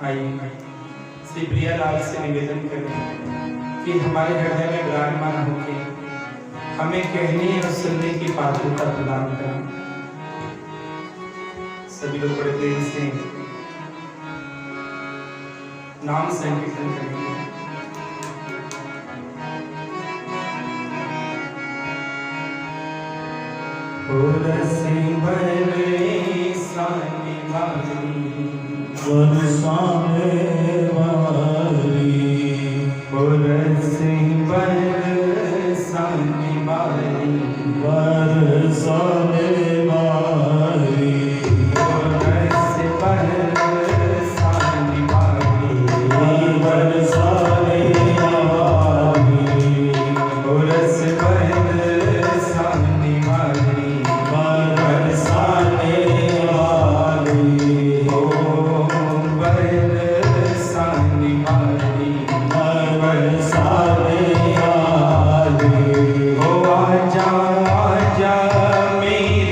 आइए श्री प्रियालाल से निवेदन करें कि हमारे हृदय में विराजमान होके हमें कहने और सुनने की पात्रता प्रदान करें। सभी लोग बड़े प्रेम से नाम संकीर्तन करेंगे। बरसाने वाली, ओ आजा आजा मेरी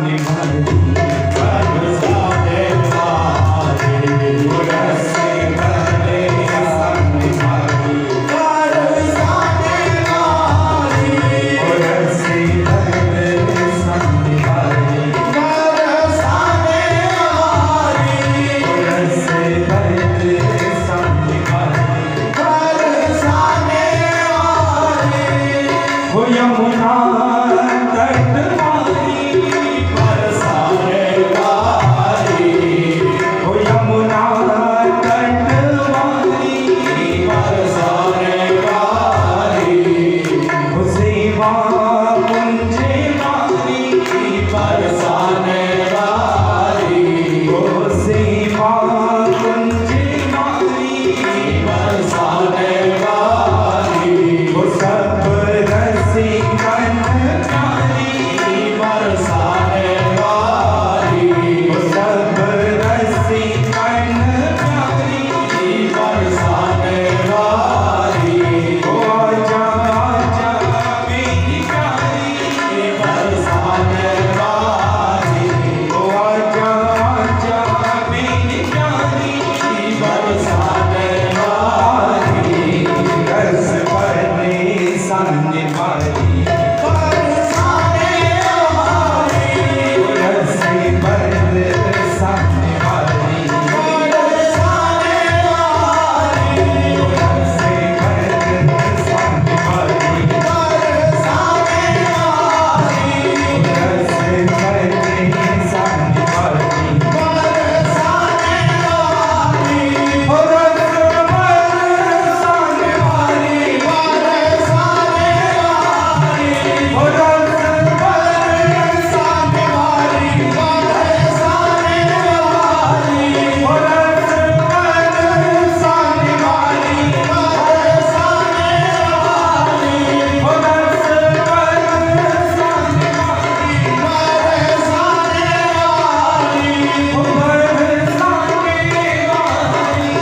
सामने वाली बरसाने वाली रस्से भरे सामने वाली बरसाने वाली रस्से भरे सामने वाली बरसाने वाली रस्से भरे सामने वाली बरसाने वाली हो यमुना तट वाली बरसाने वाली हो यमुना तट वाली बरसाने वाली हो सेवा कुंजे वाली बरसाने वाली हो सेवा कुंजे वाली बरसाने वाली हो सब रसी कन प्यारी बरसाने वाली हो सब रसी कन प्यारी बरसाने वाली हो आजा आजा मेरी प्यारी बरसाने वाली हो आजा आजा मेरी प्यारी बरसाने वाली रस भरे सामने वाली बरसाने वाली रस्से भरे सामने वाली बरसाने वाली रस्से भरे सामने वाली बरसाने वाली रस्से भरे सामने वाली बरसाने वाली हो रस बरसाने वाली बरसाने वाली हो रस बरसाने वाली बरसाने वाली हो रस बरसाने वाली बरसाने वाली हो रस बरसाने वाली बरसाने वाली हो बरसाने वाली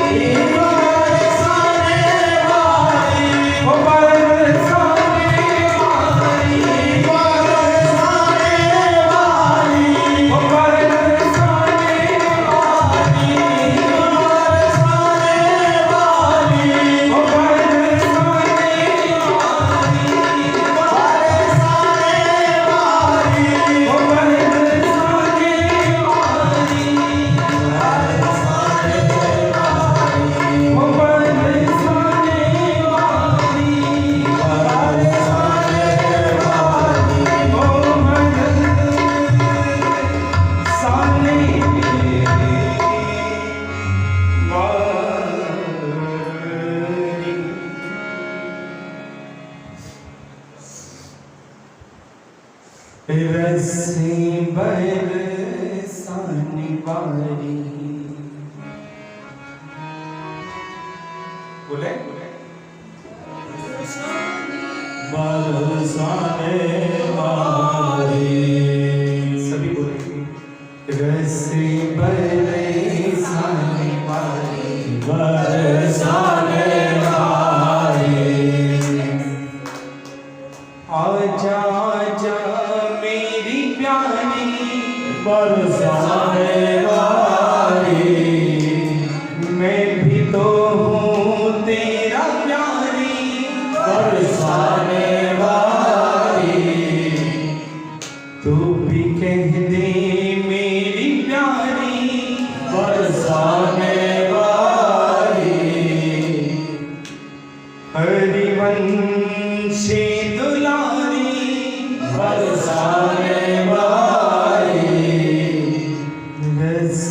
बरसाने वाली हो बरसाने वाली बरसाने वाली हो बरसाने वाली बरसाने वाली हो रस्से बरसाने वाली बोले बरसाने वाली सभी बोलेंगे रस्से बरसाने वाली बरसाने वाली आजा आजा मेरी प्यारी बरसाने वाली मैं भी तो हूँ तेरा प्यारी बरसाने वाली तू भी कह दे मेरी प्यारी बरसाने वाली हरिवंशी दुलारी बरसाने वाली रस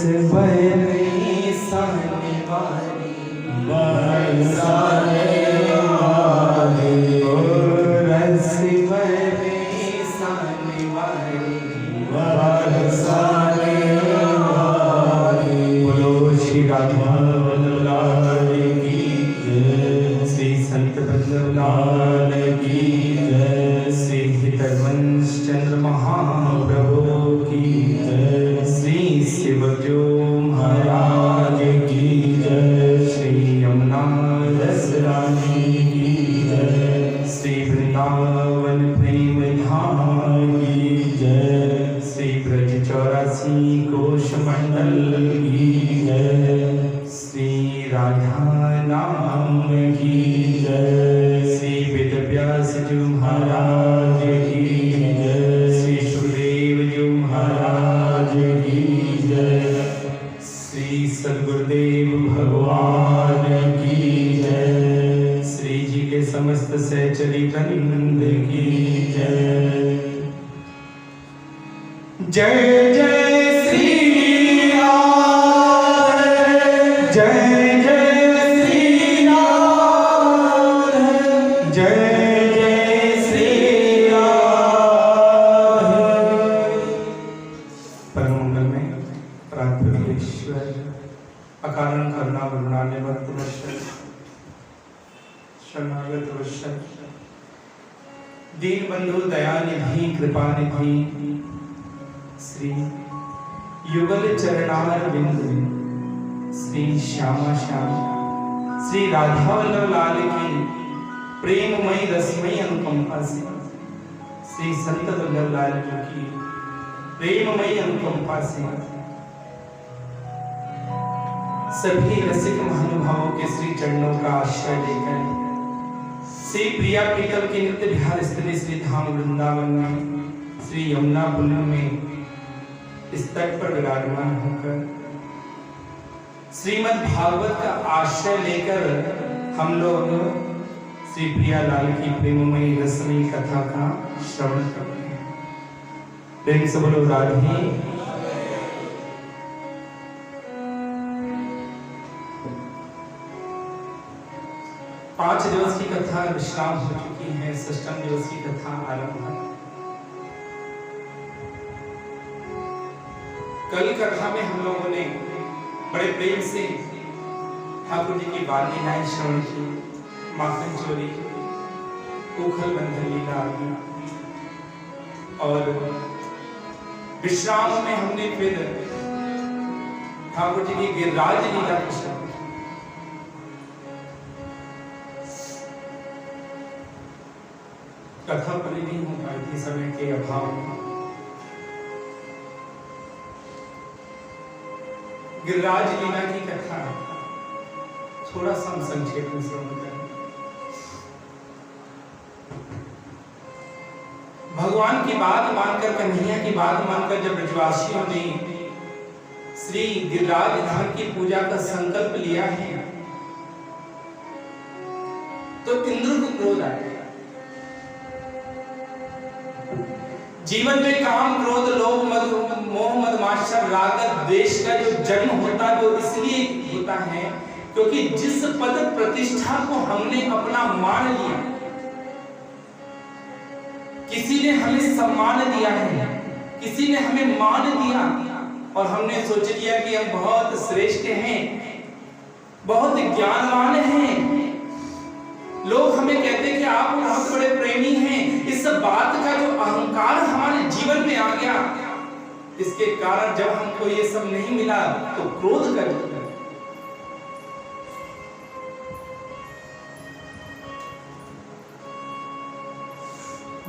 काशी कोशमंडल की जय, श्री राधा नाम की जय, श्री वेदव्यास जी महाराज की जय, श्री सुखदेव जी महाराज की जय, श्री सद्गुरुदेव भगवान की जय, श्री जी के समस्त सहचरी वृंद की जय। जय जय श्री राम, जय जय श्री राम, जय जय श्री राम। परम मंगल में प्रार्थना ईश्वर अकारण करुणा करुणा निवृत्त वर्षन शरणागत वर्षन दीन बंधु दयानिधि कृपा निधि श्री युगल चरणार बिंद श्री श्यामा श्याम श्री राधा वल्लभ लाल की प्रेममयी रसमयी अनुकंपा से श्री संत वल्लभ लाल जी की प्रेममयी अनुकंपा से सभी रसिक महानुभावों के श्री चरणों का आश्रय लेकर श्री प्रिया प्रीतम के नित्य विहार स्थित श्री धाम वृंदावन में श्री यमुना पुल में इस तट पर विराजमान होकर श्रीमद् भागवत का आश्रय लेकर हम लोग श्री प्रियालाल की प्रेममयी रसमयी कथा का श्रवण कर रहे हैं। प्रेम से बोलो राधे। पांच दिवस की कथा विश्राम हो चुकी है, षष्ठम दिवस की कथा आरंभ है। कल कथा में हम लोगों ने बड़े प्रेम से ठाकुर जी की बाल लीलाएं श्रवण की, माखन चोरी, उखल बंधन लीला आदि, और विश्राम में हमने फिर ठाकुर जी की गिरिराज लीला की श्रवण की। कथा पूरी नहीं हो पाई थी समय के अभाव में। गिरिराज लीला की कथा थोड़ा सा संक्षेप में श्रवण करें। भगवान की बात मानकर, कन्हैया की बात मानकर जब ब्रजवासियों ने श्री गिरिराज धाम की पूजा का संकल्प लिया है तो इंद्र को क्रोध आया। जीवन में काम, क्रोध, लोभ, मद, मोह, मद, मात्सर्य, राग, द्वेष का जो जन्म होता है वो इसलिए होता है क्योंकि जिस पद प्रतिष्ठा को हमने अपना मान लिया, किसी ने हमें सम्मान दिया है, किसी ने हमें मान दिया और हमने सोच लिया कि हम बहुत श्रेष्ठ हैं, बहुत ज्ञानवान हैं, लोग हमें कहते हैं कि आप बहुत बड़े प्रेमी हैं। इस बात का जो अहंकार हमारे जीवन में आ गया, इसके कारण जब हमको ये सब नहीं मिला तो क्रोध कर दिया।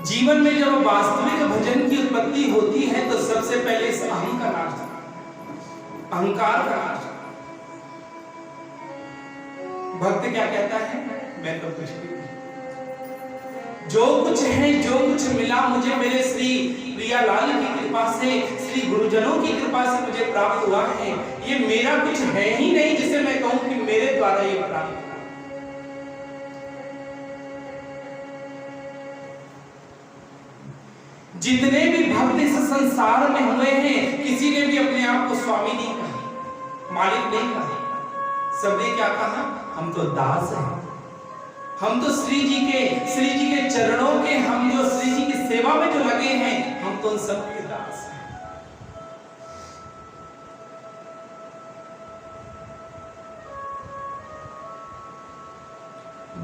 जीवन में जब वास्तविक भजन की उत्पत्ति होती है तो सबसे पहले इस अहम का नाश, अहंकार का नाश। भक्त क्या कहता है, मैं तो कुछ भी नहीं, जो कुछ है, जो कुछ मिला मुझे मेरे श्री प्रियालाल की कृपा से, श्री गुरुजनों की कृपा से मुझे प्राप्त हुआ है। ये मेरा कुछ है ही नहीं जिसे मैं कहूं कि मेरे द्वारा ये प्राप्त। जितने भी भक्त इस संसार में हुए हैं, किसी ने भी अपने आप को स्वामी नहीं कहा, मालिक नहीं कहा। सबने क्या कहा, हम तो दास हैं, हम तो श्री जी के चरणों के, हम जो श्री जी की सेवा में जो लगे हैं, हम तो उन सब के दास हैं।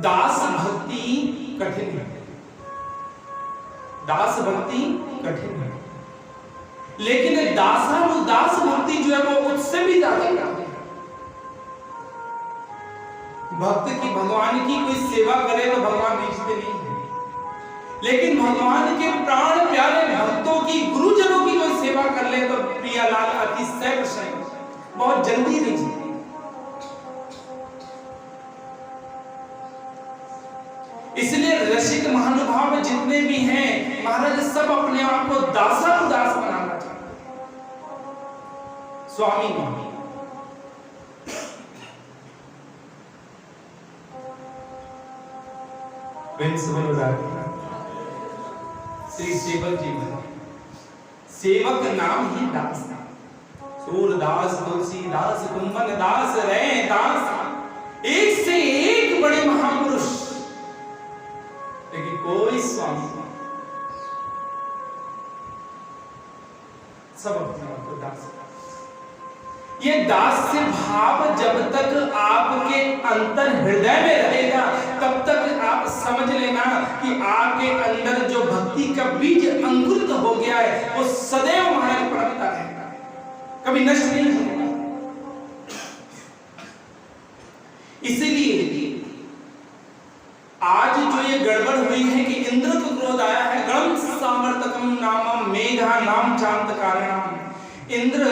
दास भक्ति कठिन है, दास भक्ति कठिन है, लेकिन दासानुदास भक्ति जो है वो उससे भी ज्यादा है। भक्त की भगवान की कोई सेवा करे तो भगवान रिश्ते नहीं है, लेकिन भगवान के प्राण प्यारे भक्तों की, गुरुजनों की कोई सेवा कर ले तो प्रियालाल अतिशय प्रसन्न, बहुत जल्दी नहीं। इसलिए रसिक महानुभाव जितने भी हैं महाराज सब अपने आप को दासा उदास बनाना चाहते स्वामी ने श्री सेवक जी सेवक नाम ही दास, सूरदास तुलसीदास कुंभन दास रहे दास, एक से एक बड़े महापुरुष, लेकिन कोई स्वामी सब अपने आप को दास। ये दास्य भाव जब तक आपके अंतर हृदय में रहेगा तब तक आप समझ लेना कि आपके अंदर जो भक्ति का बीज अंकुरित हो गया है वो सदैव महाराज पड़ता रहेगा, कभी नष्ट नहीं होगा। इसीलिए आज जो ये गड़बड़ हुई है कि इंद्र को क्रोध आया है, गणम सामर्थकम नामम मेघा नाम चांद कारणम, इंद्र